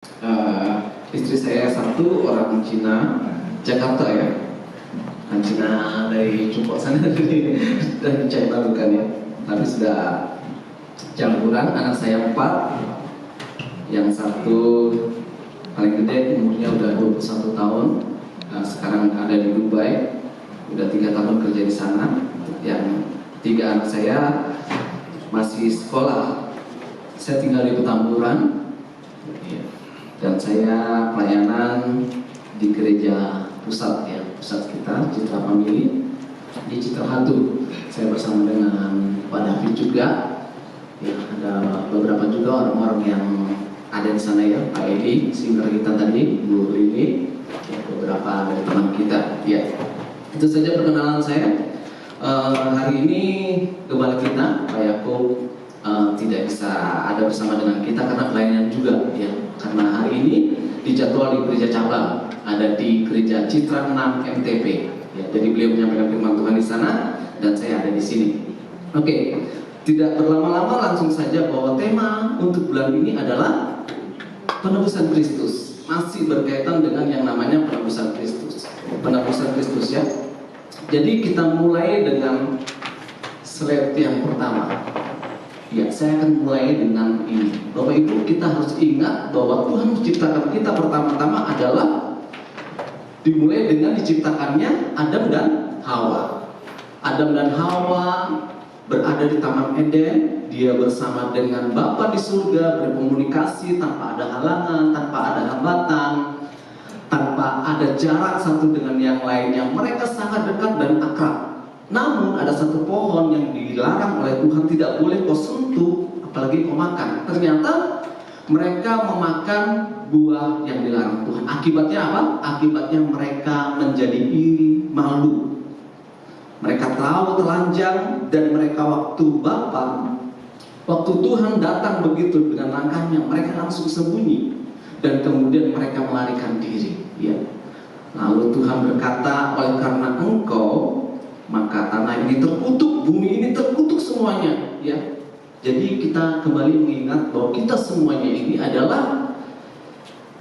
Eh, Istri saya satu orang Cina, Jakarta ya. Orang Cina dari Cukok sana dari China bukan ya. Tapi sudah campuran. Anak saya 4, yang satu paling gede umurnya udah 21 tahun. Sekarang ada di Dubai, udah 3 tahun kerja di sana. Yang 3 anak saya masih sekolah. Saya tinggal di Petamburan. Dan saya pelayanan di gereja pusat ya, pusat kita Citra Family di Citra Hantu. Saya bersama dengan Pak David juga. Ya, ada beberapa juga orang-orang yang ada di sana ya, Pak Edi, singer kita tadi, Bu Lili, ya, beberapa dari teman kita. Ya, itu saja perkenalan saya. Hari ini gembala kita, Pak Yakub, tidak bisa ada bersama dengan kita karena pelayanan juga ya. Karena hari ini dijadwal di gereja cabang, ada di gereja Citra 6 MTP. Ya, jadi beliau menyampaikan firman Tuhan di sana dan saya ada di sini. Oke, tidak berlama-lama langsung saja bahwa tema untuk bulan ini adalah penebusan Kristus. Masih berkaitan dengan yang namanya penebusan Kristus. Penebusan Kristus ya. Jadi kita mulai dengan slide yang pertama. Ya, saya akan mulai dengan ini. Bapak Ibu, kita harus ingat bahwa Tuhan menciptakan kita pertama-tama adalah dimulai dengan diciptakannya Adam dan Hawa. Adam dan Hawa berada di Taman Eden. Dia bersama dengan Bapa di surga berkomunikasi tanpa ada halangan, tanpa ada hambatan, tanpa ada jarak satu dengan yang lainnya. Mereka sangat dekat dan akrab. Namun ada satu pohon yang dilarang oleh Tuhan, tidak boleh kau sentuh, apalagi kau makan. Ternyata mereka memakan buah yang dilarang Tuhan. Akibatnya apa? Akibatnya mereka menjadi iri, malu. Mereka tahu telanjang dan mereka waktu Tuhan datang begitu dengan langkahnya, mereka langsung sembunyi dan kemudian mereka melarikan diri. Ya. Lalu Tuhan berkata, oleh karena engkau maka tanah ini terkutuk, bumi ini terkutuk semuanya ya. Jadi kita kembali mengingat bahwa kita semuanya ini adalah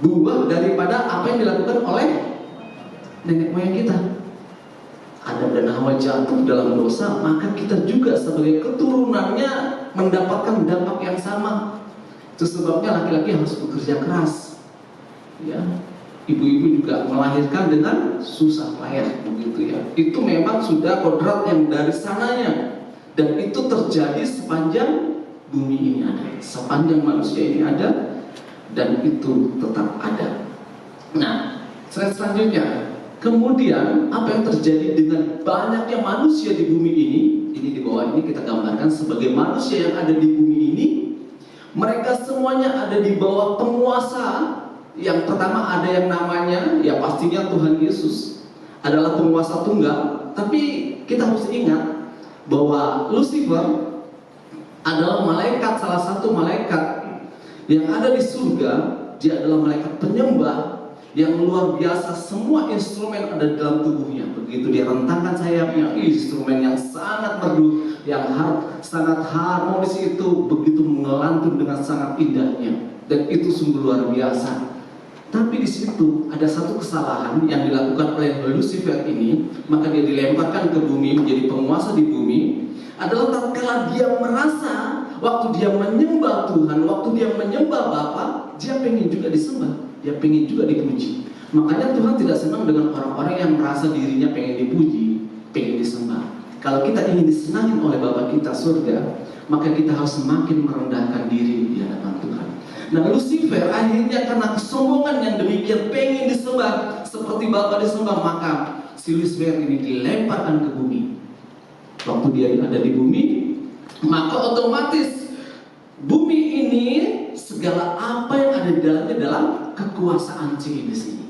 buah daripada apa yang dilakukan oleh nenek moyang kita. Adam dan Hawa jatuh dalam dosa, maka kita juga sebagai keturunannya mendapatkan dampak yang sama. Itu sebabnya laki-laki harus bekerja keras ya. Ibu-ibu juga melahirkan dengan susah payah begitu ya. Itu memang sudah kodrat yang dari sananya. Dan itu terjadi sepanjang bumi ini ada, sepanjang manusia ini ada, dan itu tetap ada. Nah, selanjutnya, kemudian apa yang terjadi dengan banyaknya manusia di bumi ini? Ini di bawah ini kita gambarkan sebagai manusia yang ada di bumi ini. Mereka semuanya ada di bawah penguasa. Yang pertama ada yang namanya, ya pastinya Tuhan Yesus adalah penguasa tunggal. Tapi kita harus ingat bahwa Lucifer adalah malaikat, salah satu malaikat yang ada di surga. Dia adalah malaikat penyembah yang luar biasa. Semua instrumen ada di dalam tubuhnya. Begitu dia rentangkan sayapnya, instrumen yang sangat merdu, yang sangat harmonis itu begitu mengelantun dengan sangat indahnya. Dan itu sungguh luar biasa. Tapi di situ ada satu kesalahan yang dilakukan oleh Lucifer ini, maka dia dilemparkan ke bumi menjadi penguasa di bumi. Adalah tatkala dia merasa waktu dia menyembah Tuhan, waktu dia menyembah Bapa, dia pengen juga disembah, dia pengen juga dipuji. Makanya Tuhan tidak senang dengan orang-orang yang merasa dirinya pengen dipuji, pengen disembah. Kalau kita ingin disenangi oleh Bapa kita surga, maka kita harus semakin merendahkan diri di hadapan Tuhan. Nah, Lucifer akhirnya karena kesombongan yang demikian pengen disembah seperti Bapa disembah, maka si Lucifer ini dilemparkan ke bumi. Waktu dia ada di bumi, maka otomatis bumi ini segala apa yang ada di dalamnya dalam kekuasaan si iblis ini.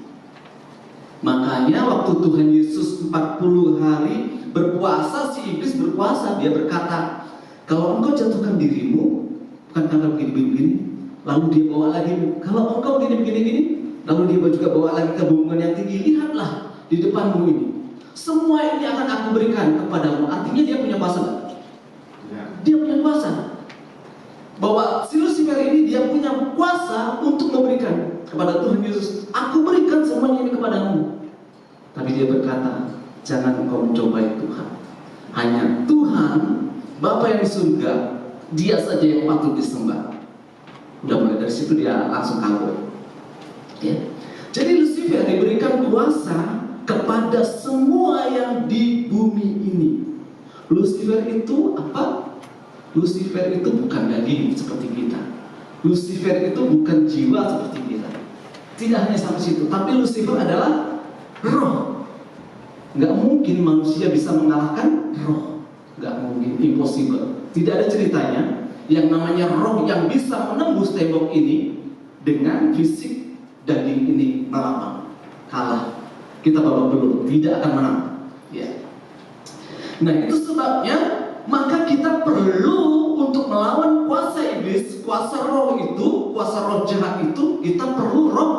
Makanya waktu Tuhan Yesus 40 hari berpuasa, si iblis berpuasa, dia berkata, kalau engkau jatuhkan dirimu, bukan karena begini-begini, lalu dia bawa lagi, kalau engkau gini-gini, lalu dia juga bawa lagi ke hubungan yang tinggi, lihatlah di depanmu ini, semua ini akan aku berikan kepadamu. Artinya dia punya kuasa. Dia punya kuasa. Bahwa si Lucifer ini dia punya kuasa untuk memberikan. kepada Tuhan Yesus, aku berikan semuanya ini kepadamu. Tapi dia berkata, jangan engkau mencobai Tuhan. Hanya Tuhan, Bapa yang di surga, dia saja yang patut disembah. Udah mulai dari situ dia langsung kabur. Ya. Jadi Lucifer diberikan kuasa kepada semua yang di bumi ini. Lucifer itu apa? Lucifer itu bukan daging seperti kita. Lucifer itu bukan jiwa seperti kita. Tidak hanya sampai situ, tapi Lucifer adalah roh. Nggak mungkin manusia bisa mengalahkan roh. Nggak mungkin, impossible. Tidak ada ceritanya yang namanya roh yang bisa menembus tembok ini dengan fisik daging ini melawan. Kalah. Kita babak belur, tidak akan menang. Ya. Nah itu sebabnya maka kita perlu untuk melawan kuasa iblis, kuasa roh itu, kuasa roh jahat itu, kita perlu roh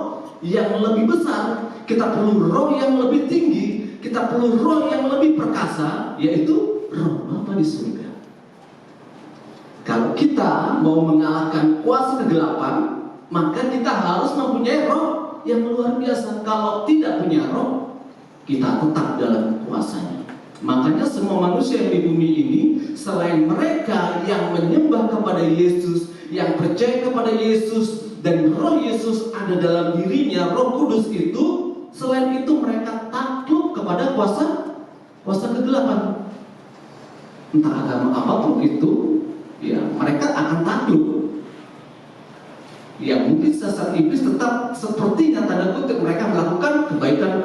yang lebih besar, kita perlu roh yang lebih tinggi, kita perlu roh yang lebih perkasa, yaitu roh Bapa di surga. Kalau kita mau mengalahkan kuasa kegelapan, maka kita harus mempunyai roh yang luar biasa. Kalau tidak punya roh, kita tetap dalam kuasanya. Makanya semua manusia yang di bumi ini, selain mereka yang menyembah kepada Yesus, yang percaya kepada Yesus, dan roh Yesus ada dalam dirinya, roh kudus itu, selain itu mereka takluk kepada kuasa kegelapan. Entah agama apapun itu, ya mereka akan takluk. Ya mungkin sesat iblis tetap sepertinya tanda kutip mereka melakukan kebaikan.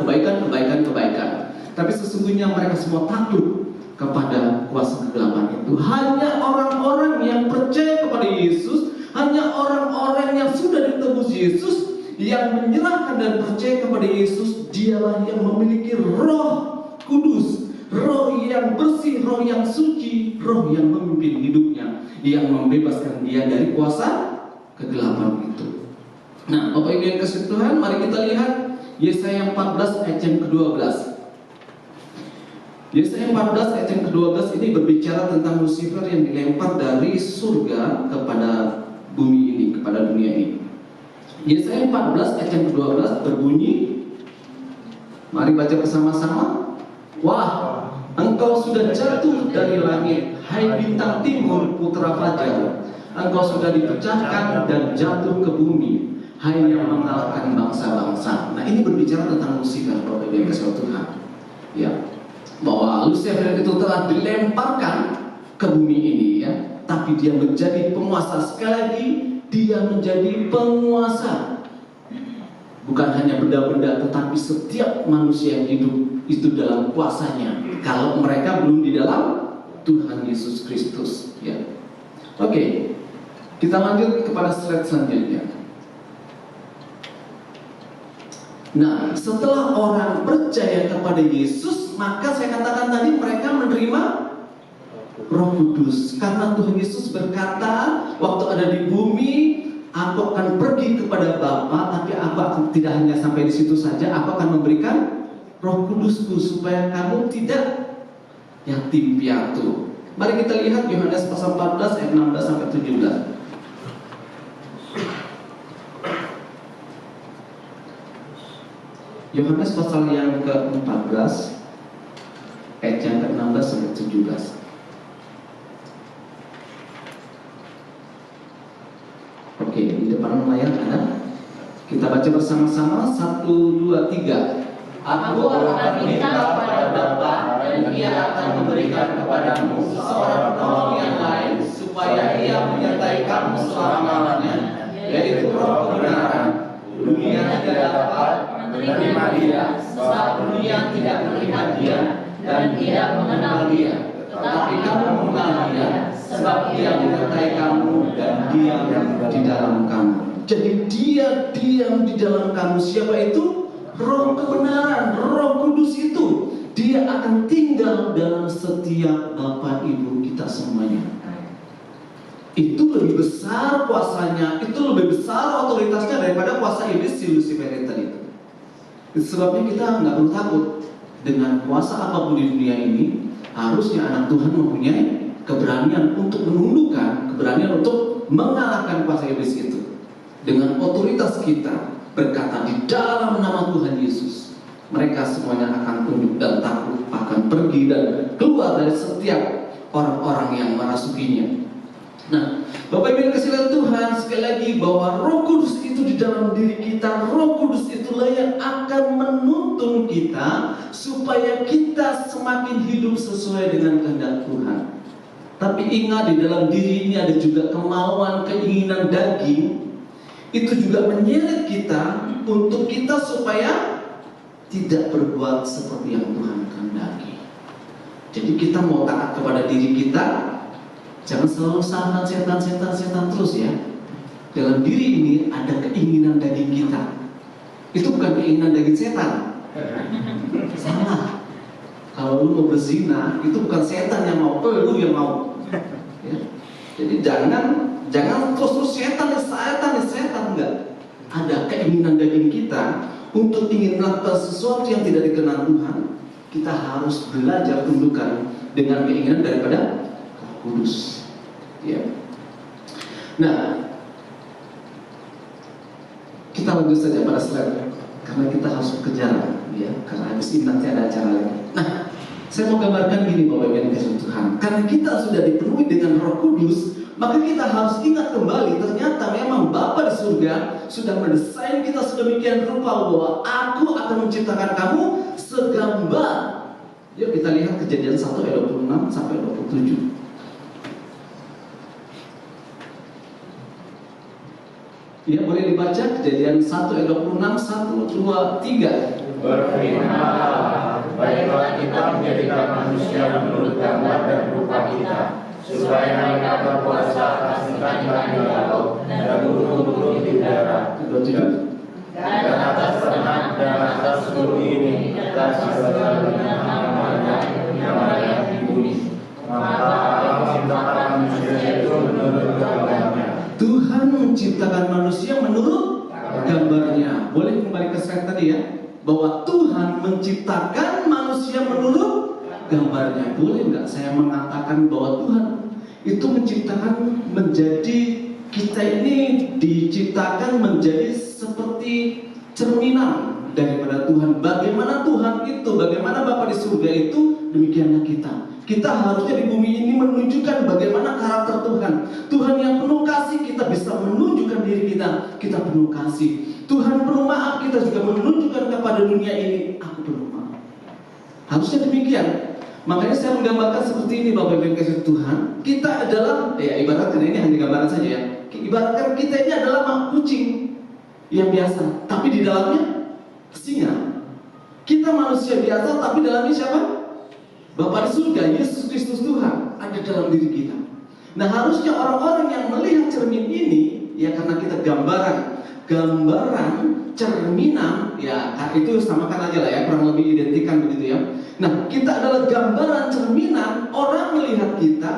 Tapi sesungguhnya mereka semua takluk kepada kuasa kegelapan itu. Hanya orang-orang yang percaya kepada Yesus, hanya orang-orang yang sudah ditebus Yesus, yang menyerahkan dan percaya kepada Yesus, dialah yang memiliki roh kudus, roh yang bersih, roh yang suci, roh yang memimpin hidupnya, yang membebaskan dia dari kuasa kegelapan itu. Nah, Bapak Ibu yang kasih Tuhan, mari kita lihat Yesaya 14 ayat yang ke-12. Yesaya 14 ayat yang ke-12 ini berbicara tentang Lucifer yang dilempar dari surga kepada bumi ini, kepada dunia ini. Yesaya 14 ayat yang ke-12 berbunyi, mari baca bersama-sama. Wah, engkau sudah jatuh dari langit, hai bintang timur putra fajar. Engkau sudah dipecahkan dan jatuh ke bumi, hai yang mengalahkan bangsa-bangsa. Nah ini berbicara tentang Lucifer, Bapak Ibu yang kasih Tuhan. Ya, bahwa Lucifer itu telah dilemparkan ke bumi ini, ya, tapi dia menjadi penguasa. Sekali lagi, dia menjadi penguasa. Bukan hanya benda-benda, tetapi setiap manusia yang hidup itu dalam kuasanya. Kalau mereka belum di dalam Tuhan Yesus Kristus, ya. Oke, kita lanjut kepada slide selanjutnya. Nah, setelah orang percaya kepada Yesus, maka saya katakan tadi mereka menerima Roh Kudus. Karena Tuhan Yesus berkata, waktu ada di bumi, aku akan pergi kepada Bapa, tapi aku akan tidak hanya sampai di situ saja, aku akan memberikan Roh Kudusku supaya kamu tidak yatim piatu. Mari kita lihat Yohanes pasal 14 ayat 16 sampai 17. Yohanes pasal yang ke-14 ayat yang ke-16 sampai 17. Oke, di depan layar ada. Kita baca bersama-sama 1, 2, 3. Aku akan minta kepada Bapa dan Dia akan memberikan kepadamu seorang penolong yang lain supaya Ia menyertai kamu selama-lamanya, yaitu Roh kebenaran. Dunia tidak dapat menerima Dia, sebab dunia tidak melihat Dia dan tidak mengenal Dia. Tetapi kamu mengenal Dia, sebab Dia menyertai kamu dan diam di dalam kamu. Jadi Dia diam di dalam kamu. Siapa itu? Roh kebenaran, Roh Kudus itu. Dia akan tinggal dalam setiap Bapak Ibu kita semuanya. Itu lebih besar kuasanya, itu lebih besar otoritasnya daripada kuasa iblis si Lucifer tadi. Itu sebabnya kita nggak perlu takut dengan kuasa apapun di dunia ini. Harusnya anak Tuhan mempunyai keberanian untuk menundukkan, keberanian untuk mengalahkan kuasa iblis itu dengan otoritas kita, berkata di dalam nama Tuhan Yesus, mereka semuanya akan tunduk dan takut, akan pergi dan keluar dari setiap orang-orang yang merasukinya. Nah, Bapak Ibu yang kasih Tuhan, sekali lagi bahwa Roh Kudus itu di dalam diri kita. Roh Kudus itulah yang akan menuntun kita supaya kita semakin hidup sesuai dengan kehendak Tuhan. Tapi ingat, di dalam diri ini ada juga kemauan, keinginan daging. Itu juga menyeret kita untuk kita supaya tidak berbuat seperti yang Tuhan kehendaki. Jadi kita mau taat kepada diri kita. Jangan selalu salahkan setan terus ya. Dalam diri ini ada keinginan daging kita. Itu bukan keinginan daging setan. Salah. Kalau lu mau berzina, itu bukan setan yang mau, lu yang mau. Ya. Jadi jangan terus setan enggak. Ada keinginan daging kita untuk ingin melakukan sesuatu yang tidak dikenal Tuhan. Kita harus belajar tundukkan dengan keinginan daripada Kudus, ya. Nah, kita lanjut saja pada slide karena kita harus kejar, ya. Karena habis ini nanti ada acara lagi. Nah, saya mau gambarkan gini Bapak Ibu yang dikasihi Tuhan. Karena kita sudah dipenuhi dengan Roh Kudus, maka kita harus ingat kembali ternyata memang Bapa di surga sudah mendesain kita sedemikian rupa bahwa Aku akan menciptakan kamu segambar. Yuk kita lihat Kejadian 1 ayat 26 sampai 27. Ya, boleh dibaca Kejadian 1 ayat 26, 1, 2, 3. Berfirmanlah, baiklah kita menjadikan manusia menurut gambar dan rupa kita, supaya mereka berkuasa atas ikan-ikan di laut dan burung-burung di udara, dan atas ternak dan atas seluruh ini, atas segala nama-namanya yang ada di bumi. Maka Allah menciptakan manusia itu menurut gambarnya. Tuhan menciptakan manusia menurut gambarnya. Boleh kembali ke slide tadi ya, bahwa Tuhan menciptakan manusia menurut gambarnya. Boleh nggak saya mengatakan bahwa Tuhan itu menciptakan menjadi, kita ini diciptakan menjadi seperti cerminan daripada Tuhan. Bagaimana Tuhan itu, bagaimana Bapa di surga itu, demikianlah kita. Kita harusnya di bumi ini menunjukkan bagaimana karakter Tuhan. Tuhan yang penuh kasih, kita bisa menunjukkan diri kita, kita penuh kasih. Tuhan penuh maaf, kita juga menunjukkan kepada dunia ini, aku penuh maaf. Harusnya demikian. Makanya saya menggambarkan seperti ini Bapak Ibu yang kasih Tuhan. Kita adalah, ya ibaratkan ini hanya gambaran saja ya. Ibaratkan kita ini adalah kucing yang biasa, tapi di dalamnya singa. Kita manusia biasa, tapi dalamnya siapa? Bapa di surga, Yesus Kristus Tuhan ada dalam diri kita. Nah, harusnya orang-orang yang melihat cermin ini, ya karena kita gambaran cerminan, ya itu samakan aja lah ya, kurang lebih identikan begitu ya. Nah, kita adalah gambaran cerminan. Orang melihat kita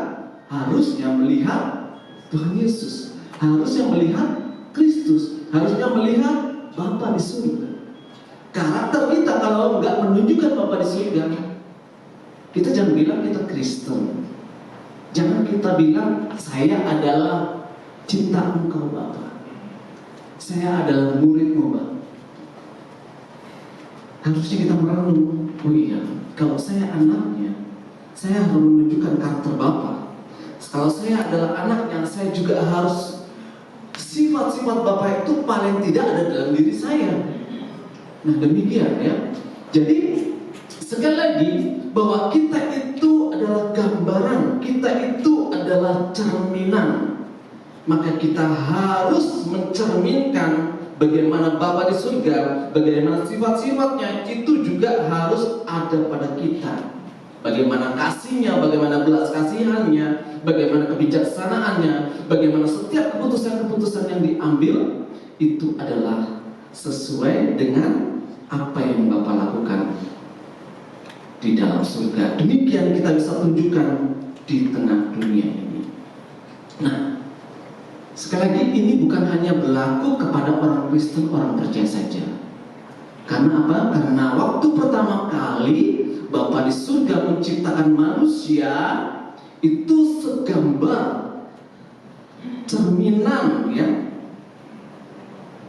harusnya melihat Tuhan Yesus, harusnya melihat Kristus, harusnya melihat Bapa di surga. Karakter kita kalau nggak menunjukkan Bapa di surga, kita jangan bilang kita Kristen. Jangan kita bilang saya adalah cinta Engkau Bapa, saya adalah murid-Mu Bapa. Harusnya kita merenung, oh iya, kalau saya anaknya, saya harus menunjukkan karakter Bapa. Kalau saya adalah anaknya, saya juga harus sifat-sifat Bapa itu paling tidak ada dalam diri saya. Nah demikian ya. Jadi sekali lagi bahwa kita itu adalah gambaran, kita itu adalah cerminan. Maka kita harus mencerminkan bagaimana Bapa di surga, bagaimana sifat-sifatnya itu juga harus ada pada kita. Bagaimana kasihnya, bagaimana belas kasihannya, bagaimana kebijaksanaannya, bagaimana setiap keputusan-keputusan yang diambil itu adalah sesuai dengan apa yang Bapa lakukan di dalam surga. Demikian kita bisa tunjukkan di tengah dunia ini. Nah, sekali lagi ini bukan hanya berlaku kepada orang Kristen, orang percaya saja. Karena apa? Karena waktu pertama kali Bapa di surga menciptakan manusia itu segambar cerminan ya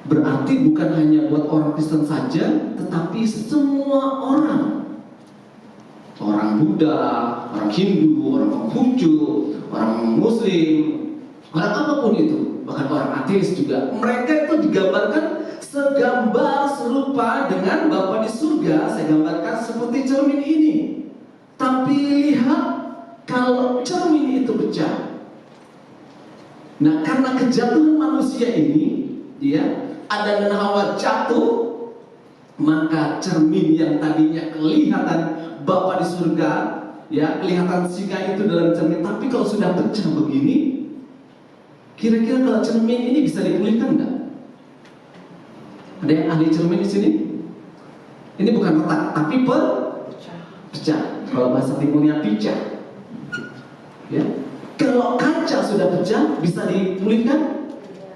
Berarti bukan hanya buat orang Kristen saja, tetapi semua orang. Orang Buddha, orang Hindu, orang Konghucu, orang Muslim, orang apapun itu, bahkan orang ateis juga. Mereka itu digambarkan segambar serupa dengan Bapa di surga. Saya gambarkan seperti cermin ini. Tapi lihat, kalau cermin itu pecah. Nah, karena kejatuhan manusia ini, Adam dan Hawa jatuh, maka cermin yang tadinya kelihatan Bapa di surga, kelihatan singa itu dalam cermin. Tapi kalau sudah pecah begini, kira-kira kalau cermin ini bisa dipulihkan nggak? Ada yang ahli cermin di sini? Ini bukan retak, tapi pecah. Kalau bahasa timurnya pecah. Ya. Kalau kaca sudah pecah, bisa dipulihkan?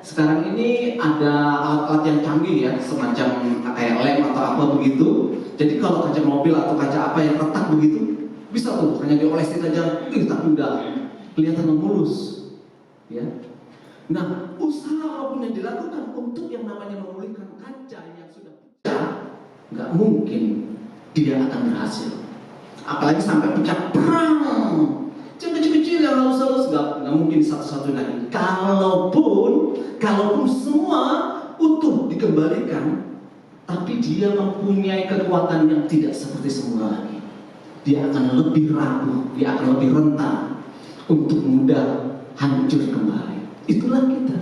Sekarang ini ada alat-alat yang canggih ya, semacam kayak lem atau apa begitu. Jadi kalau kaca mobil atau kaca apa yang retak begitu, bisa tuh hanya diolesin aja, tapi udah kelihatan mulus. Ya. Nah, usaha apapun yang dilakukan untuk yang namanya memulihkan kaca yang sudah pecah, nggak mungkin dia akan berhasil. Apalagi sampai pecah perang. Kecil-kecil yang halus-halus nggak mungkin satu-satu lagi. Kalaupun semua utuh dikembalikan, tapi dia mempunyai kekuatan yang tidak seperti semula lagi. Dia akan lebih rapuh, dia akan lebih rentan untuk mudah hancur kembali. Itulah kita.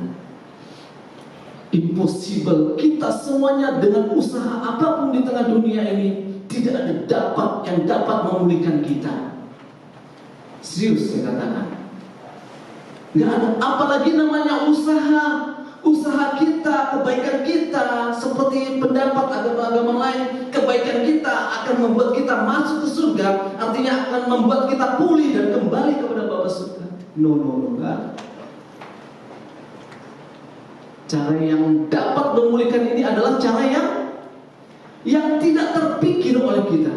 Impossible. Kita semuanya dengan usaha apapun di tengah dunia ini tidak ada yang dapat memulihkan kita. Serius saya katakan. Nggak ada, apalagi namanya usaha kita, kebaikan kita, seperti pendapat agama-agama lain, kebaikan kita akan membuat kita masuk ke surga, artinya akan membuat kita pulih dan kembali kepada Bapa surga. No, enggak. Cara yang dapat memulihkan ini adalah cara yang tidak terpikir oleh kita.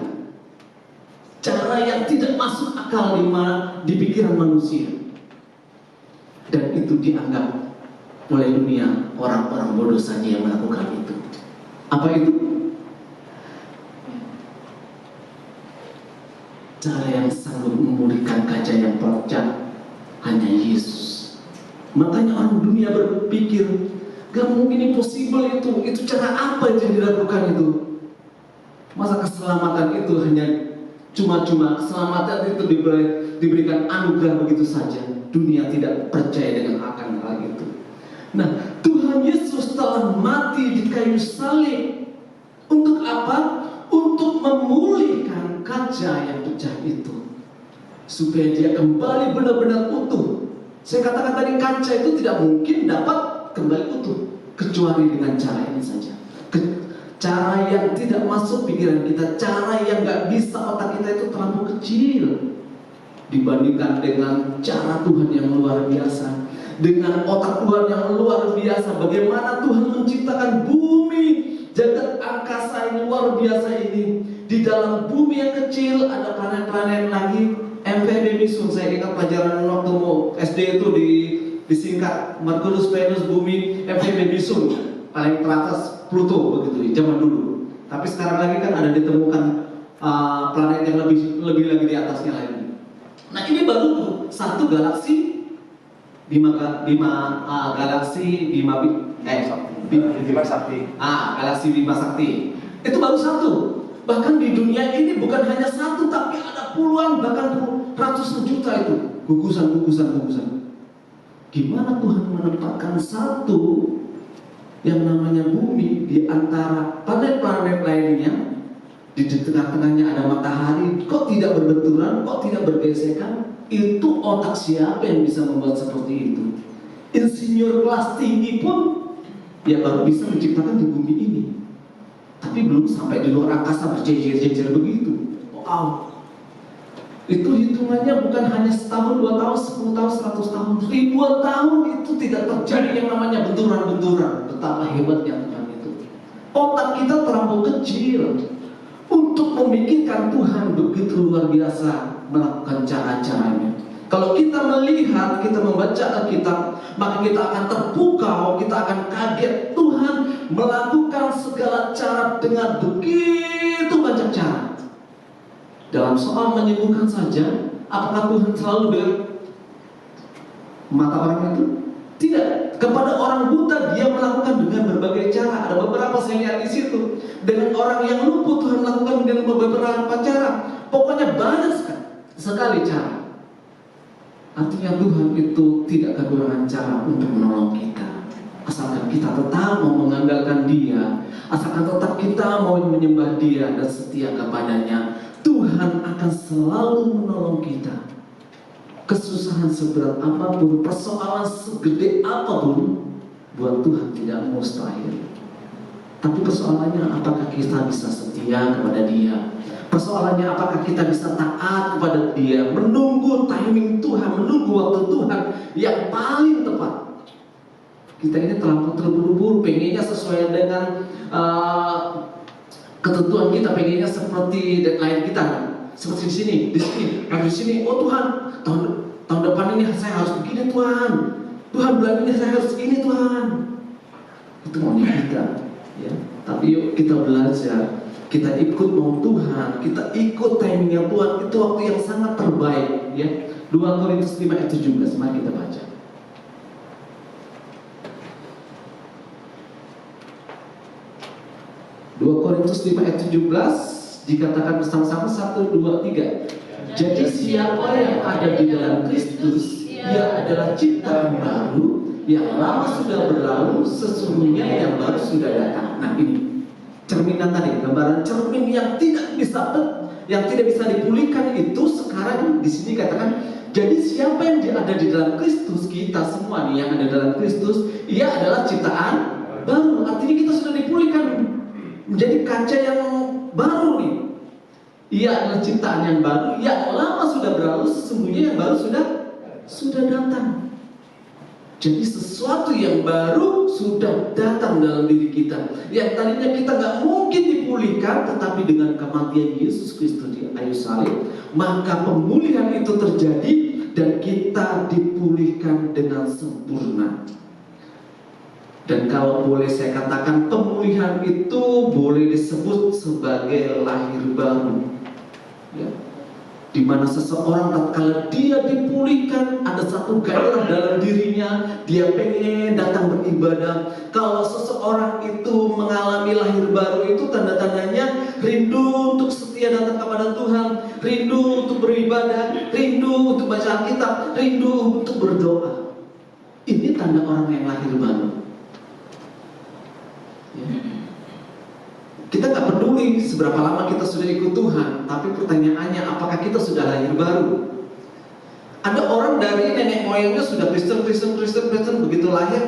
Cara yang tidak masuk akal di pikiran manusia. Dan itu dianggap oleh dunia orang-orang bodoh saja yang melakukan itu. Apa itu? Cara yang sanggup memulihkan kaca yang pecah hanya Yesus. Makanya orang dunia berpikir, gak mungkin impossible itu cara apa yang dilakukan itu? Masa keselamatan itu hanya cuma-cuma keselamatan itu diberikan anugerah begitu saja. Dunia tidak percaya dengan akan hal itu. Nah, Tuhan Yesus telah mati di kayu salib. Untuk apa? Untuk memulihkan kaca yang pecah itu, supaya dia kembali benar-benar utuh. Saya katakan tadi, kaca itu tidak mungkin dapat kembali utuh kecuali dengan cara ini saja. Cara yang tidak masuk pikiran kita, cara yang gak bisa otak kita itu terlalu kecil dibandingkan dengan cara Tuhan yang luar biasa, dengan otak Tuhan yang luar biasa. Bagaimana Tuhan menciptakan bumi, jagat angkasa yang luar biasa ini. Di dalam bumi yang kecil ada planet-planet lagi. MVB Misun, saya ingat pelajaran waktu SD itu disingkat Merkurius, Venus, Bumi, MVB Misun. Paling teratas Pluto begitu di zaman dulu. Tapi sekarang lagi kan ada ditemukan planet yang lebih lagi di atasnya lagi. Nah, ini baru satu galaksi galaksi Bima Sakti. Galaksi Bima Sakti. Itu baru satu. Bahkan di dunia ini bukan hanya satu, tapi ada puluhan, bahkan ratusan juta itu gugusan. Gimana Tuhan menempatkan satu yang namanya bumi di antara planet-planet lainnya, di tengah-tengahnya ada matahari, kok tidak berbenturan, kok tidak bergesekan? Itu otak siapa yang bisa membuat seperti itu? Insinyur kelas tinggi pun ya baru bisa menciptakan di bumi ini, tapi belum sampai di luar angkasa berjejer-jejer begitu. Wow. Itu hitungannya bukan hanya setahun, 2 tahun, 10 tahun, 100 tahun, ribuan tahun itu tidak terjadi yang namanya benturan-benturan. Betapa hebatnya Tuhan itu. Otak kita terlalu kecil untuk memikirkan Tuhan begitu luar biasa melakukan cara-caranya. Kalau kita melihat, kita membaca Alkitab, maka kita akan terpukau, kita akan kaget. Tuhan melakukan segala cara dengan begitu banyak cara. Dalam soal menyembuhkan saja, apakah Tuhan selalu dengan mata orang itu? Tidak. Kepada orang buta dia melakukan dengan berbagai cara. Ada beberapa saya lihat di situ. Dengan orang yang lumpuh Tuhan melakukan dengan beberapa cara. Pokoknya banyak sekali cara. Artinya Tuhan itu tidak kekurangan cara untuk menolong kita. Asalkan kita tetap mau mengandalkan Dia, asalkan tetap kita mau menyembah Dia dan setia kepadanya, Tuhan akan selalu menolong kita. Kesusahan seberat apapun, persoalan segede apapun, buat Tuhan tidak mustahil. Tapi persoalannya apakah kita bisa setia kepada Dia? Persoalannya apakah kita bisa taat kepada Dia, menunggu timing Tuhan, menunggu waktu Tuhan yang paling tepat. Kita ini terlalu terburu-buru, pengennya sesuai dengan ketentuan kita, pengennya seperti deadline kita. Seperti di sini. Oh Tuhan, tahun depan ini saya harus begini Tuhan. Tuhan bulan ini saya harus begini Tuhan. Itu maunya kita. Ya. Tapi yuk kita belajar, kita ikut mau Tuhan, kita ikut timingnya Tuhan. Itu waktu yang sangat terbaik. Ya. 2 Korintus 5 ayat 17. Mari kita baca. 2 Korintus 5 ayat 17. Dikatakan bersama-sama 1, 2, 3. Jadi siapa yang ada di dalam Kristus, ia adalah ciptaan baru, yang lama sudah berlalu, sesungguhnya yang baru sudah datang. Nah ini cerminan tadi, gambaran cermin yang tidak bisa dipulihkan itu sekarang di sini katakan. Jadi siapa yang ada di dalam Kristus, kita semua nih yang ada dalam Kristus, ia adalah ciptaan baru. Artinya kita sudah dipulihkan menjadi kaca yang baru nih. Ia adalah ciptaan yang baru, yang lama sudah berlalu, sesungguhnya yang baru sudah datang. Jadi sesuatu yang baru sudah datang dalam diri kita. Yang tadinya kita gak mungkin dipulihkan, tetapi dengan kematian Yesus Kristus di kayu salib, maka pemulihan itu terjadi dan kita dipulihkan dengan sempurna. Dan kalau boleh saya katakan, pemulihan itu boleh disebut sebagai lahir baru. Ya. Di mana seseorang tatkala dia dipulihkan, ada satu gairah dalam dirinya, dia pengen datang beribadah. Kalau seseorang itu mengalami lahir baru, itu tanda-tandanya rindu untuk setia datang kepada Tuhan, rindu untuk beribadah, rindu untuk baca Alkitab, rindu untuk berdoa. Ini tanda orang yang lahir baru. Ya. Kita gak peduli seberapa lama kita sudah ikut Tuhan, tapi pertanyaannya apakah kita sudah lahir baru? Ada orang dari nenek moyangnya sudah Kristen, begitu lahir,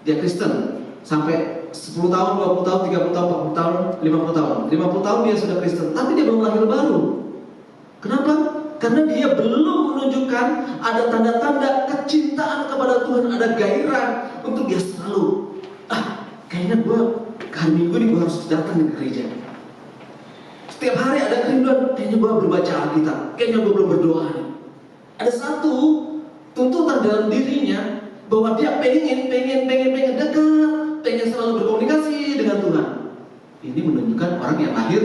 dia Kristen. Sampai 10 tahun, 20 tahun, 30 tahun, 40 tahun, 50 tahun 50 tahun dia sudah Kristen, tapi dia belum lahir baru. Kenapa? Karena dia belum menunjukkan ada tanda-tanda kecintaan kepada Tuhan, ada gairah untuk dia selalu kayaknya gue hari Minggu ini gue harus datang ke gereja. Setiap hari ada kerinduan, kayaknya gue belum baca Alkitab, kayaknya gue belum berdoa nih. Ada satu tuntutan dalam dirinya bahwa dia pengen dekat, pengen selalu berkomunikasi dengan Tuhan. Ini menunjukkan orang yang lahir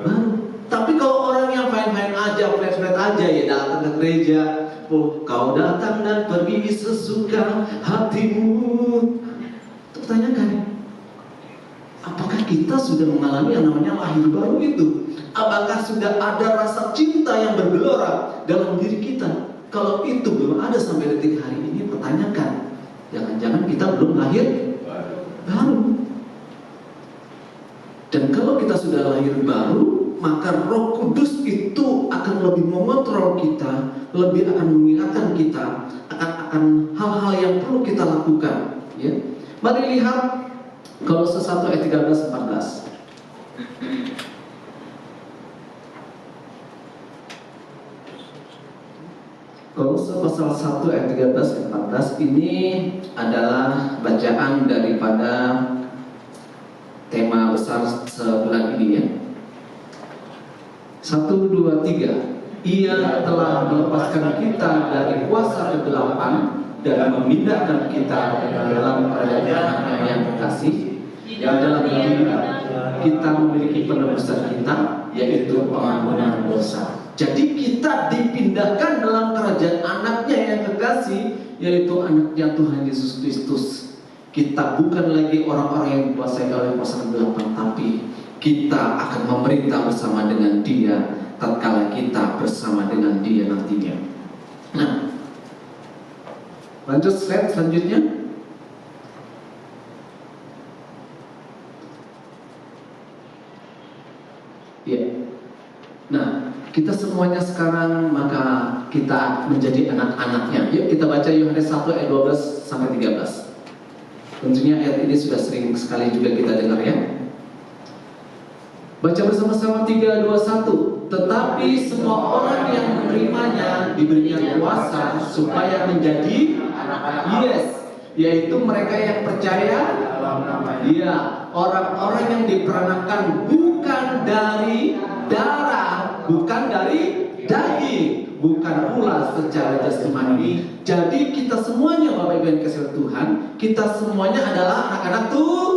baru. Tapi kalau orang yang fine aja, flat aja, ya datang ke gereja, kau datang dan pergi sesuka hatimu. Pertanyakan, apakah kita sudah mengalami yang namanya lahir baru itu? Apakah sudah ada rasa cinta yang bergelora dalam diri kita? Kalau itu belum ada sampai detik hari ini, pertanyakan, jangan-jangan kita belum lahir baru. Dan kalau kita sudah lahir baru, maka Roh Kudus itu akan lebih mengontrol kita, lebih akan mengingatkan kita akan hal-hal yang perlu kita lakukan. Ya. Mari lihat Kolose 1 ayat 13-14. Kolose pasal 1 ayat 13-14 ini adalah bacaan daripada tema besar sebulan ini ya. 1, 2, 3. Ia telah melepaskan kita dari kuasa kegelapan dan memindahkan kita ke dalam kerajaan yang kekasih. Di dalam diri kita memiliki penebusan kita, yaitu pengampunan dosa. Jadi kita dipindahkan dalam kerajaan anaknya yang kekasih, yaitu anaknya Tuhan Yesus Kristus. Kita bukan lagi orang-orang yang dikuasai oleh pasal 8, tapi kita akan memerintah bersama dengan Dia tatkala kita bersama dengan Dia nantinya. Nah, lanjut slide selanjutnya. Ya. Nah, kita semuanya sekarang maka kita menjadi anak-anaknya. Yuk kita baca Yohanes 1 ayat 12 sampai 13. Tentunya ayat ini sudah sering sekali juga kita dengar ya. Baca bersama-sama 3, 2, 1. Tetapi semua orang yang menerimanya diberinya kuasa supaya menjadi yes, yaitu mereka yang percaya ya, orang-orang yang diperanakan bukan dari darah, bukan dari daging, bukan pula secara jasmani. Jadi kita semuanya Bapak Ibu yang kasih Tuhan, kita semuanya adalah anak-anak Tuhan.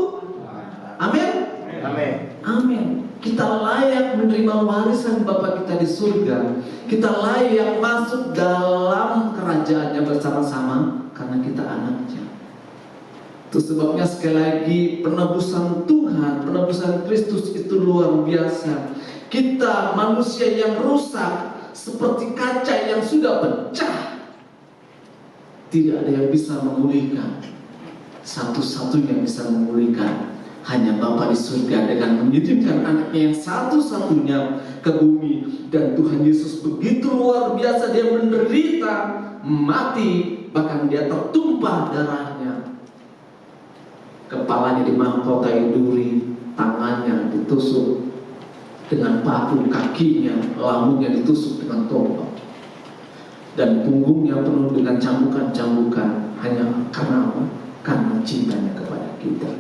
Amin. Amin. Amin. Kita layak menerima warisan Bapa kita di surga. Kita layak masuk dalam kerajaannya bersama-sama karena kita anaknya. Itu sebabnya sekali lagi penebusan Tuhan, penebusan Kristus itu luar biasa. Kita manusia yang rusak seperti kaca yang sudah pecah, tidak ada yang bisa memulihkan. Satu-satunya yang bisa memulihkan hanya Bapa di surga dengan mengirimkan anaknya yang satu-satunya ke bumi. Dan Tuhan Yesus begitu luar biasa, dia menderita, mati, bahkan dia tertumpah darahnya. Kepalanya dimahkotai duri, tangannya ditusuk dengan paku, kakinya, lambungnya ditusuk dengan tombak, dan punggungnya penuh dengan cambukan-cambukan. Hanya karena apa? Karena cintanya kepada kita,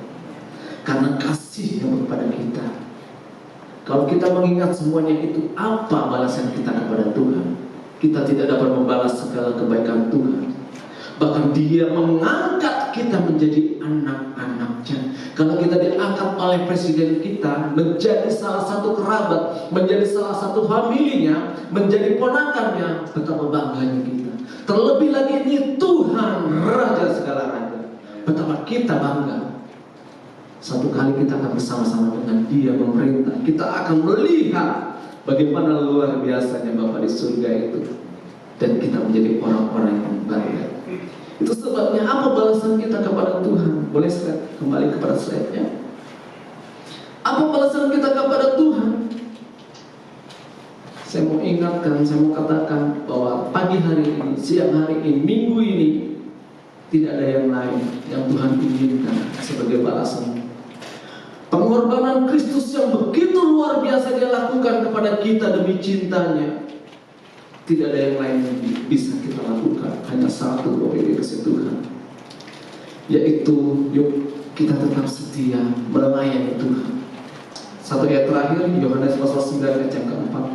karena kasihnya kepada kita. Kalau kita mengingat semuanya itu, apa balasan kita kepada Tuhan? Kita tidak dapat membalas segala kebaikan Tuhan. Bahkan Dia mengangkat kita menjadi anak-anaknya. Kalau kita diangkat oleh presiden kita menjadi salah satu kerabat, menjadi salah satu familinya, menjadi ponakannya, betapa bangganya kita. Terlebih lagi ini Tuhan Raja segala raja, betapa kita bangga. Satu kali kita akan bersama-sama dengan Dia memerintah. Kita akan melihat bagaimana luar biasanya Bapa di surga itu, dan kita menjadi orang-orang yang baik. Itu sebabnya apa balasan kita kepada Tuhan? Boleh slide, kembali kepada slide-nya. Apa balasan kita kepada Tuhan? Saya mau ingatkan, saya mau katakan bahwa pagi hari ini, siang hari ini, minggu ini, tidak ada yang lain yang Tuhan inginkan sebagai balasan. Pengorbanan Kristus yang begitu luar biasa Dia lakukan kepada kita demi cintanya. Tidak ada yang lain yang bisa kita lakukan, hanya satu, Bapak Ibu kasih Tuhan, yaitu yuk kita tetap setia melayani Tuhan. Satu ayat terakhir, Yohanes pasal 9 ayat yang keempat.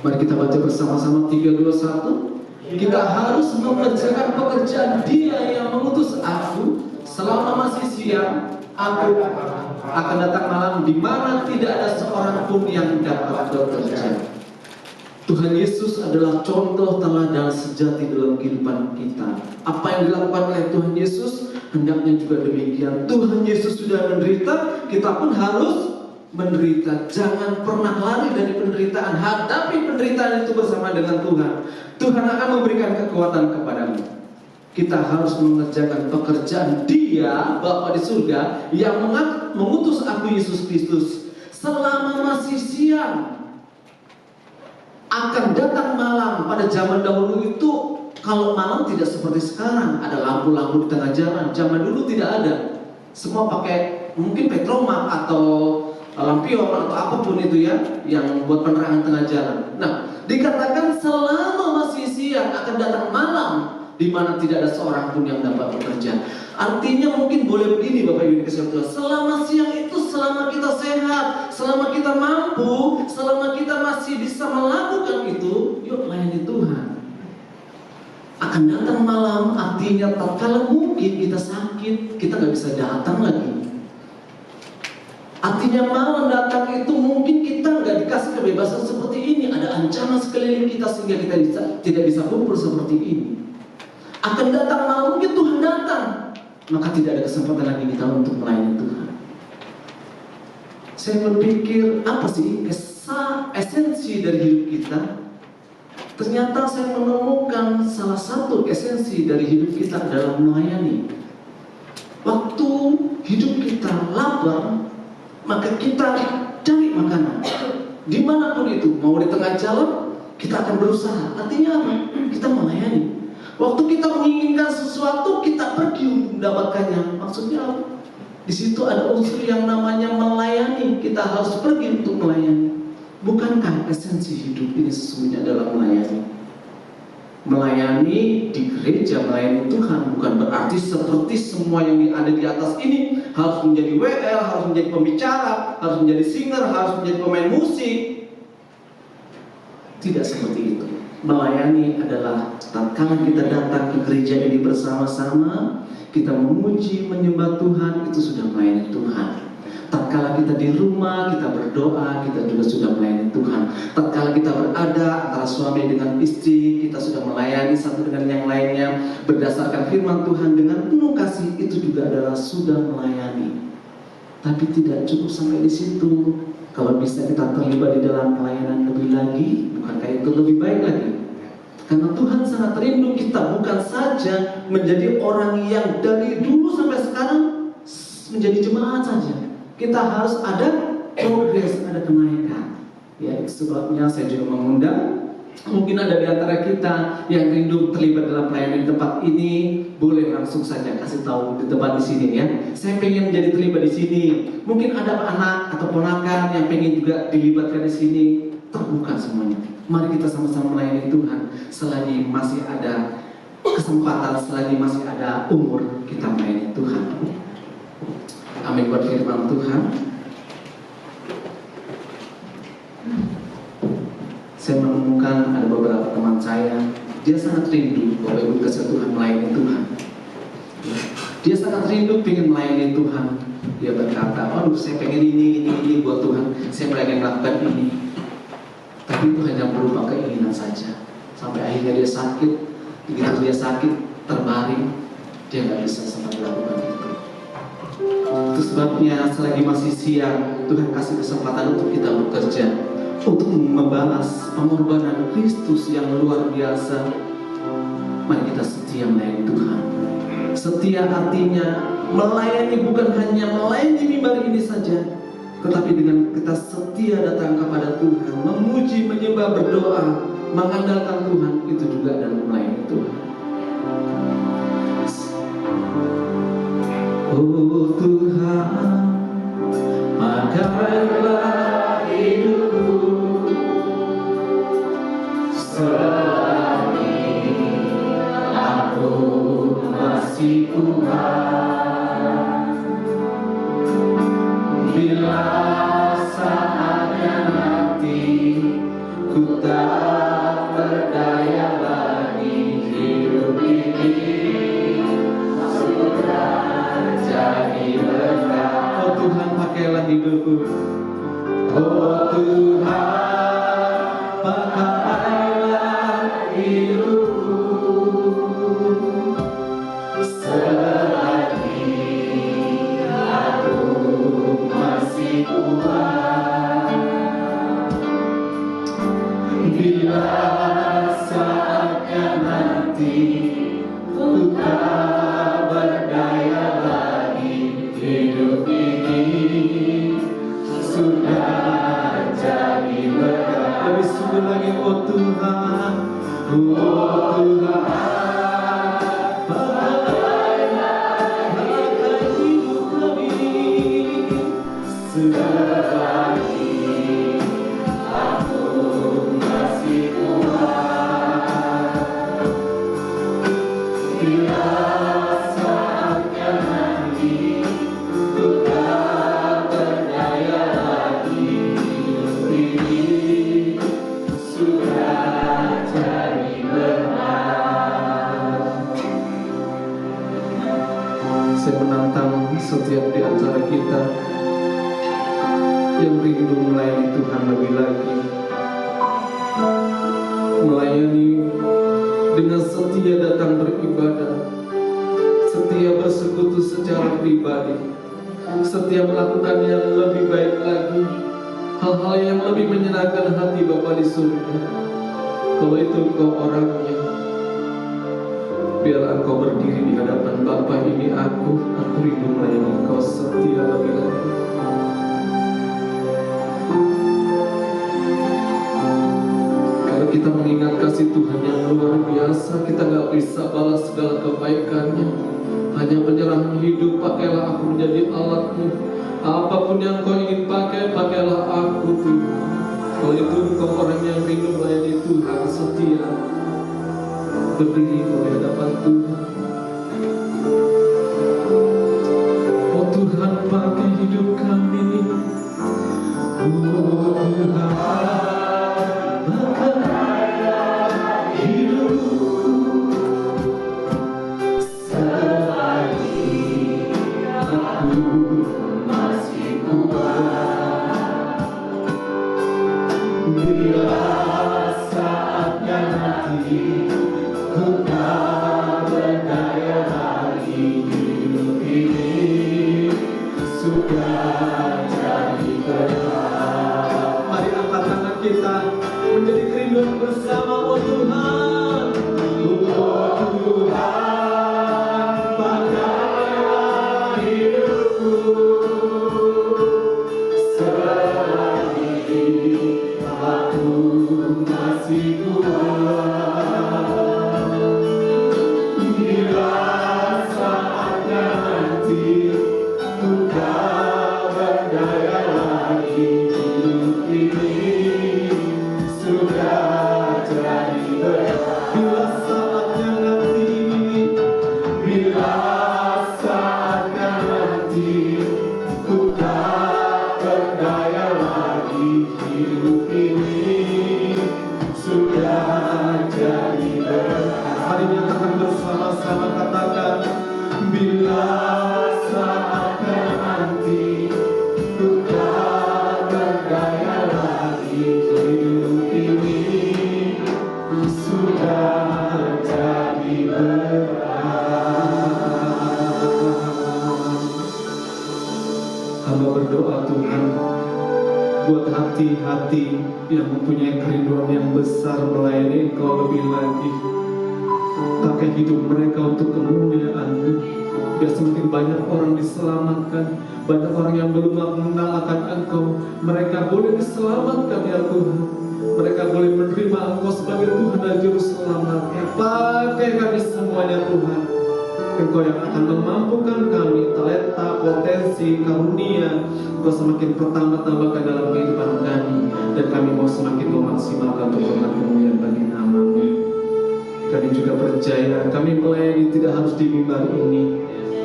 Mari kita baca bersama-sama 3, 2, 1. Kita harus mengerjakan pekerjaan Dia yang mengutus aku. Selama masih siang, aku akan datang malam, di mana tidak ada seorang pun yang dapat bekerja. Tuhan Yesus adalah contoh teladan sejati dalam kehidupan kita. Apa yang dilakukan oleh Tuhan Yesus, hendaknya juga demikian. Tuhan Yesus sudah menderita, kita pun harus menderita. Jangan pernah lari dari penderitaan. Hadapi penderitaan itu bersama dengan Tuhan. Tuhan akan memberikan kekuatan kepadamu. Kita harus mengerjakan pekerjaan Dia, Bapa di surga, yang mengutus aku Yesus Kristus. Selama masih siang, akan datang malam. Pada zaman dahulu itu, kalau malam tidak seperti sekarang, ada lampu-lampu di tengah jalan. Zaman dulu tidak ada. Semua pakai mungkin petromak atau lampion atau apapun itu ya, yang buat penerangan tengah jalan. Nah, dikatakan selama masih siang akan datang malam, di mana tidak ada seorang pun yang dapat bekerja. Artinya mungkin boleh begini Bapak Ibu kasih Tuhan, selama siang itu selama kita sehat, selama kita mampu, selama kita masih bisa melakukan itu, yuk layani Tuhan. Akan datang malam, artinya tatkala mungkin kita sakit, sakit, kita nggak bisa datang lagi. Artinya malam datang itu mungkin kita nggak dikasih kebebasan seperti ini. Ada ancaman sekeliling kita sehingga kita tidak bisa kumpul seperti ini. Akan datang malam, mungkin Tuhan datang, maka tidak ada kesempatan lagi kita untuk melayani Tuhan. Saya berpikir, apa sih esensi dari hidup kita? Ternyata saya menemukan salah satu esensi dari hidup kita adalah melayani. Waktu hidup kita lapar, maka kita cari makanan. Dimanapun itu, mau di tengah jalan, kita akan berusaha. Artinya apa? Kita melayani. Waktu kita menginginkan sesuatu, kita pergi untuk mendapatkannya. Maksudnya apa? Di situ ada unsur yang namanya melayani. Kita harus pergi untuk melayani. Bukankah esensi hidup ini sesungguhnya adalah melayani? Melayani di gereja, melayani Tuhan bukan berarti seperti semua yang ada di atas ini harus menjadi WL, harus menjadi pembicara, harus menjadi singer, harus menjadi pemain musik. Tidak seperti itu. Melayani adalah tatkala kita datang ke gereja ini bersama-sama, kita memuji, menyembah Tuhan, itu sudah melayani Tuhan. Tatkala kita di rumah, kita berdoa, kita juga sudah melayani Tuhan. Tatkala kita berada antara suami dengan istri, kita sudah melayani satu dengan yang lainnya berdasarkan firman Tuhan dengan penuh kasih, itu juga adalah sudah melayani. Tapi tidak cukup sampai di situ. Kalau bisa kita terlibat di dalam pelayanan lebih lagi, bukankah itu lebih baik lagi? Karena Tuhan sangat rindu kita bukan saja menjadi orang yang dari dulu sampai sekarang menjadi jemaat saja. Kita harus ada progres, ada kenaikan. Ya, sebabnya saya juga mengundang, mungkin ada di antara kita yang rindu terlibat dalam pelayanan di tempat ini, boleh langsung saja kasih tahu di tempat di sini ya. Saya pengen menjadi terlibat di sini. Mungkin ada anak atau ponakan yang pengen juga dilibatkan di sini. Terbuka semuanya. Mari kita sama-sama melayani Tuhan selagi masih ada kesempatan, selagi masih ada umur, kita melayani Tuhan. Amin buat firman Tuhan. Saya menemukan ada beberapa teman saya, dia sangat rindu Bapak Ibu kasih Tuhan melayani Tuhan. Dia sangat rindu pengen melayani Tuhan. Dia berkata, oh saya pengen ini buat Tuhan, saya pengen melakukan ini. Tapi itu hanya berupa keinginan saja. Sampai akhirnya dia sakit. Begitu dia sakit, terbaring, dia nggak bisa sempat melakukan itu. Itu sebabnya selagi masih siang, Tuhan kasih kesempatan untuk kita bekerja, untuk membalas pengorbanan Kristus yang luar biasa. Mari kita setia melayani Tuhan. Setia artinya melayani bukan hanya melayani mimbar ini saja, tetapi dengan kita setia datang kepada Tuhan, memuji, menyembah, berdoa, mengandalkan Tuhan, itu juga adalah melayani Tuhan. Oh Tuhan, pakailah hidupku selagi aku masih kuat. Bila saatnya nanti ku tak berdaya lagi, hidup ini sudah jadi berkah. Oh Tuhan, pakailah hidupku. Oh Tuhan, pakailah hidupku selagi aku masih kuat. Bila saatnya nanti ku tak berdaya lagi, hidup ini sudah jadi berkah. Lebih sungguh lagi, oh Tuhan, oh Tuhan, pakailah hidup kami selagi aku masih kuat. Bila saatnya nanti ku tak berdaya lagi, hidup ini sudah jadi berkah. Saya setiap di antara kita yang rindu melayani Tuhan lebih lagi, melayani dengan setia datang beribadah, setia bersekutu secara pribadi, setia melakukan yang lebih baik lagi, hal-hal yang lebih menyenangkan hati Bapa di surga. Kalau itu Engkau orangnya, biar Engkau berdiri di hadapan Bapa, ini aku rindu melayani Engkau setia lebih lagi. Kalau kita mengingat kasih Tuhan yang luar biasa, kita gak bisa balas segala kebaikannya. Hanya penyerahan hidup, pakailah aku menjadi alatmu. Apapun yang Kau ingin pakai, pakailah aku Tuhan. Kalau itu Engkau orang yang rindu melayani Tuhan setia, berdiri di hadapan Tuhan. Oh Tuhan, pakai hidup kami. Oh Tuhan, pakai hidup selagi aku masih kuat. Bila saatnya nanti ku tak berdaya lagi, hidup ini sudah jadi berat. Mari angkat tangan kita menjadi kerinduan bersama. Oh Tuhan, oh Tuhan, pakailah hidupku selagi aku masih kuat. Bila saatnya nanti ku tak berdaya lagi, hidup ini sudah jadi berat. Bila saatnya nanti, bila saatnya nanti ku tak berdaya lagi, hidup ini sudah jadi berat. Mari nyatakan bersama-sama, katakan, bila saatnya nanti ku tak berdaya lagi, hidup ini sudah jadi berat. Hamba berdoa Tuhan, buat hati-hati yang mempunyai kerinduan yang besar melayani Engkau lebih lagi. Pakai hidup mereka untuk kemuliaan-Mu, biar semakin banyak orang diselamatkan. Banyak orang yang belum mengenal akan Engkau, mereka boleh diselamatkan ya Tuhan. Mereka boleh menerima Engkau sebagai Tuhan dan Juru Selamatnya. Pakai kami semuanya Tuhan. Engkau yang akan memampukan kami, talenta, potensi, karunia. Engkau semakin pertambah-tambahkan dalam kehidupan kami, dan kami mau semakin memaksimalkan untuk kemuliaan bagi nama-Mu. Kami juga percaya kami melayani tidak harus di mimbar ini,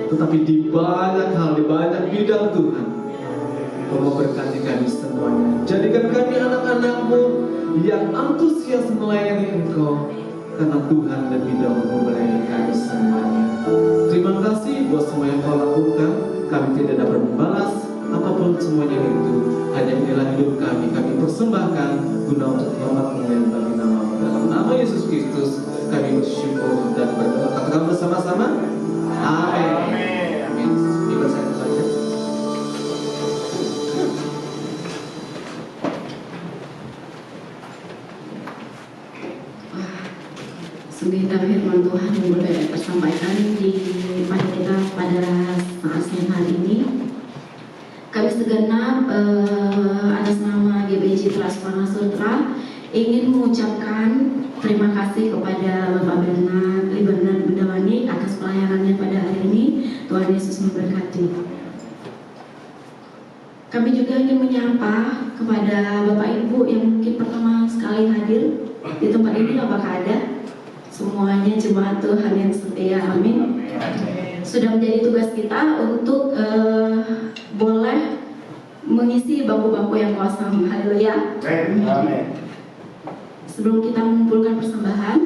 tetapi di banyak hal, di banyak bidang Tuhan. Engkau mau berkati kami semuanya. Jadikan kami anak-anak-Mu yang antusias melayani Engkau, karena Tuhan dan bidang-Mu melayani kami semuanya. Terima kasih buat semua yang Kau lakukan. Kami tidak dapat membalas apapun semuanya itu. Hanya inilah hidup kami persembahkan guna untuk hormat kemuliaan bagi nama-Mu. Dalam nama Yesus Kristus kami bersyukur dan berdoa. Katakan bersama-sama, amin. Amin. Biar saya baca. Sungguh firman Tuhan yang boleh tersampaikan pada kita pada saat siang hari ini. Kami segenap atas nama GBJ Transforma Sutra ingin mengucapkan terima kasih kepada Bapak Bernard Bendawani atas pelayanannya pada hari ini. Tuhan Yesus memberkati. Kami juga ingin menyapa kepada Bapak Ibu yang mungkin pertama sekali hadir di tempat ini. Apakah ada? Semuanya jemaat Tuhan yang setia, amin. Sudah menjadi tugas kita untuk boleh mengisi bangku-bangku yang kosong. Haleluya. Amin. Sebelum kita mengumpulkan persembahan,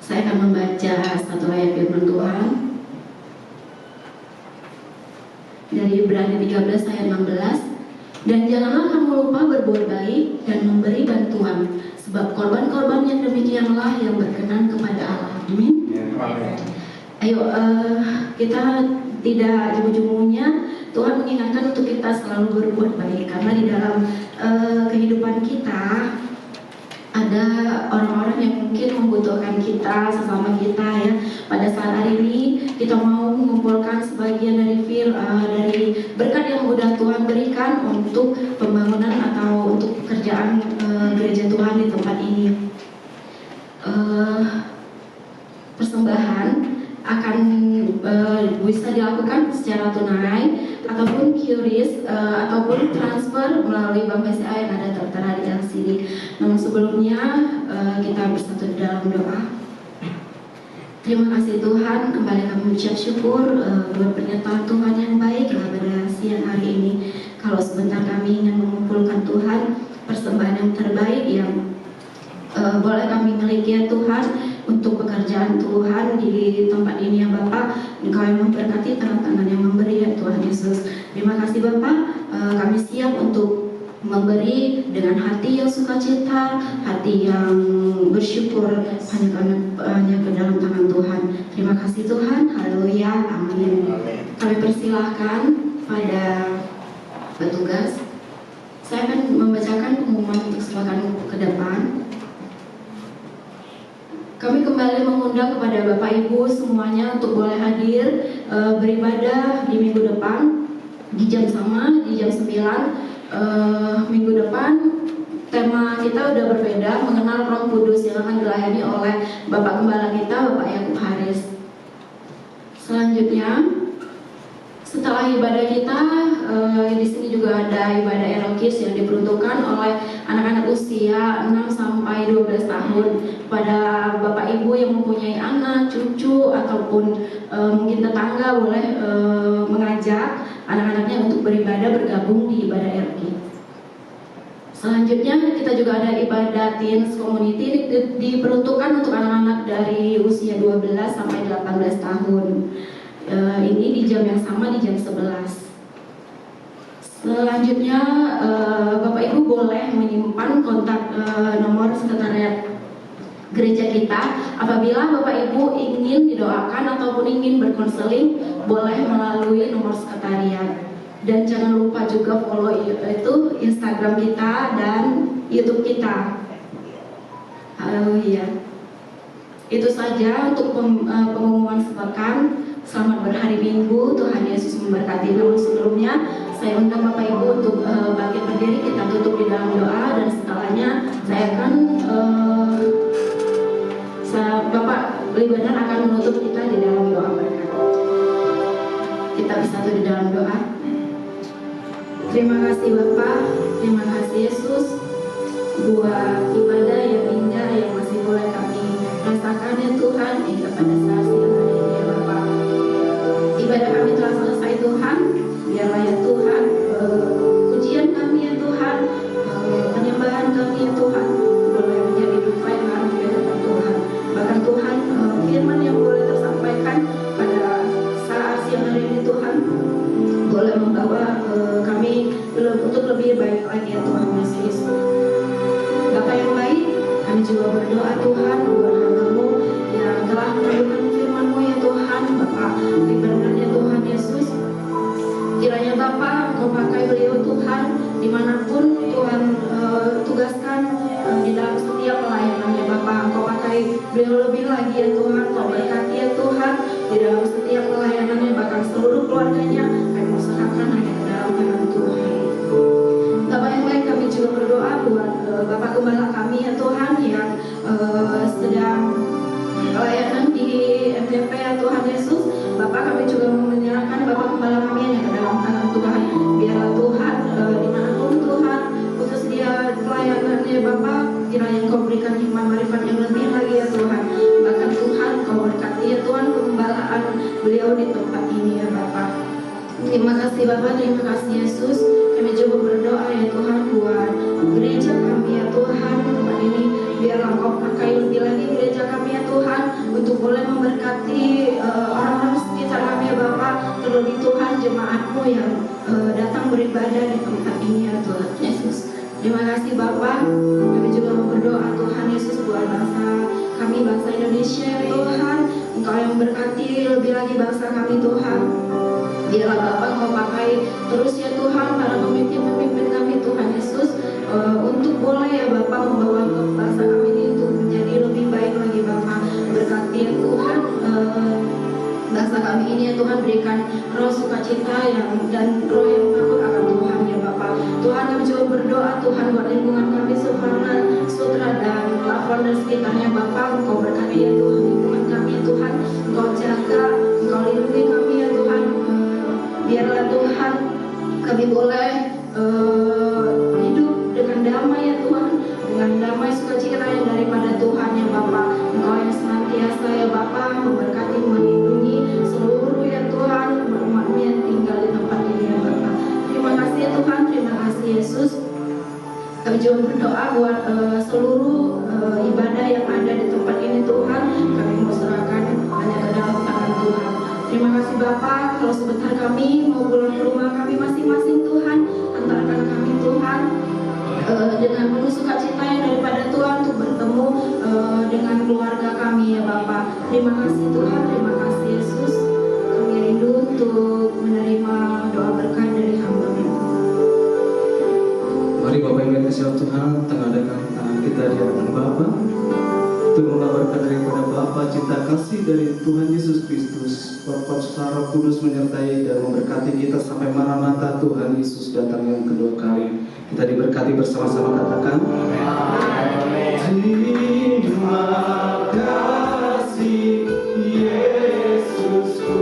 saya akan membaca satu ayat firman Tuhan. dari Ibrani 13 ayat 16. Dan janganlah kamu lupa berbuat baik dan memberi bantuan, sebab korban-korban yang demikianlah yang berkenan kepada Allah. Amin. Ayo kita tidak jemu-jemunya Tuhan mengingatkan untuk kita selalu berbuat baik, karena di dalam kehidupan kita ada orang-orang yang mungkin membutuhkan kita, sesama kita ya. Pada saat hari ini kita mau mengumpulkan sebagian dari berkat yang sudah Tuhan berikan untuk pembangunan atau untuk pekerjaan gereja Tuhan di tempat ini. Persembahan akan bisa dilakukan secara tunai ataupun QRIS ataupun transfer melalui Bank BCA yang ada tertera di LCD. Namun sebelumnya kita bersatu di dalam doa. Terima kasih Tuhan, kembali kami mengucap syukur buat pernyataan Tuhan yang baik pada siang hari ini. Kalau sebentar kami ingin mengumpulkan Tuhan persembahan yang terbaik yang boleh kami miliki ya Tuhan untuk pekerjaan Tuhan di tempat ini ya Bapak. Engkau yang memberkati, tangan-tangan yang memberi ya Tuhan Yesus. Terima kasih Bapak, kami siap untuk memberi dengan hati yang sukacita, hati yang bersyukur hanya ke dalam tangan Tuhan. Terima kasih Tuhan, haleluya, amin. Kami persilahkan pada petugas. Saya akan membacakan pengumuman untuk silakan ke depan. Kami kembali mengundang kepada Bapak Ibu semuanya untuk boleh hadir beribadah di minggu depan di jam sama, di jam 9. Minggu depan tema kita udah berbeda, mengenal Roh Kudus, yang akan dilayani oleh Bapak Gembala kita, Bapak Yakub Haris. Selanjutnya, setelah ibadah kita, di sini juga ada ibadah erokis yang diperuntukkan oleh anak-anak usia 6 sampai 12 tahun. Pada Bapak Ibu yang mempunyai anak, cucu, ataupun mungkin tetangga boleh mengajak anak-anaknya untuk beribadah, bergabung di ibadah erokis. Selanjutnya kita juga ada ibadah teens community, diperuntukkan untuk anak-anak dari usia 12 sampai 18 tahun. Ini di jam yang sama, di jam 11. Selanjutnya Bapak Ibu boleh menyimpan kontak nomor sekretariat gereja kita. Apabila Bapak Ibu ingin didoakan ataupun ingin berkonseling, boleh melalui nomor sekretariat. Dan jangan lupa juga follow itu Instagram kita dan YouTube kita. Haleluya. Itu saja untuk pengumuman sepekan. Selamat berhari Minggu, Tuhan Yesus memberkati. Namun sebelumnya saya undang Bapak Ibu untuk bangkit berdiri, kita tutup di dalam doa, dan setelahnya saya akan Bapak Libanan akan menutup kita di dalam doa berkat. Kita bersatu di dalam doa. Terima kasih Bapak, terima kasih Yesus buat ibadah yang indah yang masih boleh kami rasakan ya Tuhan hingga pada saat siang hari ini ya Bapak. Ibadah kami telah selesai Tuhan, biarlah ya Tuhan pujian kami ya Tuhan, penyembahan kami ya Tuhan boleh menjadi duka yang harus di hadapan Tuhan. Bahkan Tuhan firman yang boleh tersampaikan pada saat siang hari ini Tuhan boleh membawa kami untuk lebih baik lagi ya Tuhan Yesus. Bapak yang baik, kami juga berdoa Tuhan buat hamba-Mu yang telah merindukan firman-Mu ya Tuhan. Bapak Libanan ya Tuhan Yesus, kiranya Bapak Engkau pakai beliau Tuhan dimanapun Tuhan tugaskan di dalam setiap pelayanannya Bapak. Engkau pakai beliau lebih lagi ya Tuhan, Engkau berkati ya Tuhan di dalam setiap pelayanannya, bahkan seluruh keluarganya kami serahkan hanya ke dalam tangan Tuhan. Bapak yang baik, kami juga berdoa buat Bapak Gembala kami ya Tuhan yang sedang pelayanan di MTP ya Tuhan Yesus. Bapak, kami juga menyerahkan Bapak Gembala kami hanya ke dalam tangan Tuhan. Biarlah Tuhan dimanapun Tuhan khusus dia pelayanannya Bapak, kiranya Engkau berikan hikmat marifat yang lebih lagi ya Tuhan. Bahkan Tuhan Engkau berkati ya Tuhan pembelaan beliau di tempat ini ya Bapak. Terima kasih Bapak, terima kasih Yesus. Kami coba berdoa ya Tuhan buat gereja kami ya Tuhan di tempat ini. Biarlah Engkau pakai lebih lagi gereja kami ya Tuhan. untuk boleh memberkati orang-orang sekitar kami ya Bapak, terlebih Tuhan jemaat-Mu yang datang beribadah di tempat ini ya Tuhan Yesus. Terima kasih Bapak. Kami juga mau berdoa Tuhan Yesus buat bangsa kami, bangsa Indonesia ya Tuhan. Engkau yang memberkati lebih lagi bangsa kami Tuhan. Biarlah Bapak Engkau pakai terus ya Tuhan para pemimpin-pemimpin kami Tuhan Yesus, untuk boleh ya Bapak membawa bangsa kami ini untuk menjadi lebih baik lagi Bapak. Berkati ya Tuhan bangsa kami ini ya Tuhan, berikan roh sukacita dan roh yang takut akan Tuhan ya Bapak. Tuhan kami juga berdoa Tuhan buat lingkungan kami Suprana, Sutra dan Lavon dan sekitarnya Bapak. Engkau berkati ya Tuhan lingkungan kami ya Tuhan, Engkau jaga, Engkau lindungi kami ya Tuhan. Biarlah Tuhan kami boleh hidup dengan damai ya Tuhan, dengan damai sukacita yang daripada Tuhan ya Bapak. Engkau yang senantiasa ya Bapak memberkati, melindungi seluruh ya Tuhan umat-umat-Mu yang tinggal di tempat ini ya Bapak. Terima kasih ya Tuhan, terima kasih Yesus. Kami juga berdoa buat seluruh ibadah yang ada di tempat ini Tuhan. Kami mau serahkan hanya ke dalam tangan Tuhan. Terima kasih Bapak, kalau sebentar kami mau pulang ke rumah kami masing-masing Tuhan, antarkan kami Tuhan dengan penuh sukacita yang daripada Tuhan untuk bertemu dengan keluarga kami ya Bapak. Terima kasih Tuhan, terima kasih Yesus. Kami rindu untuk menerima doa berkat dari hamba-Mu. Mari Bapak Ibu yang kasih Tuhan, tengadahkan tangan kita di hadapan Bapa untuk mengabarkan daripada Bapa cinta kasih dari Tuhan Yesus Kristus, Bapa Roh Kudus menyertai dan memberkati kita sampai Maranatha Tuhan Yesus datang yang kedua kali. Kita diberkati bersama-sama, katakan terima kasih Yesusku.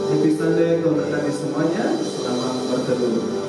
Happy Sunday untuk kami semuanya. Selamat berteduh.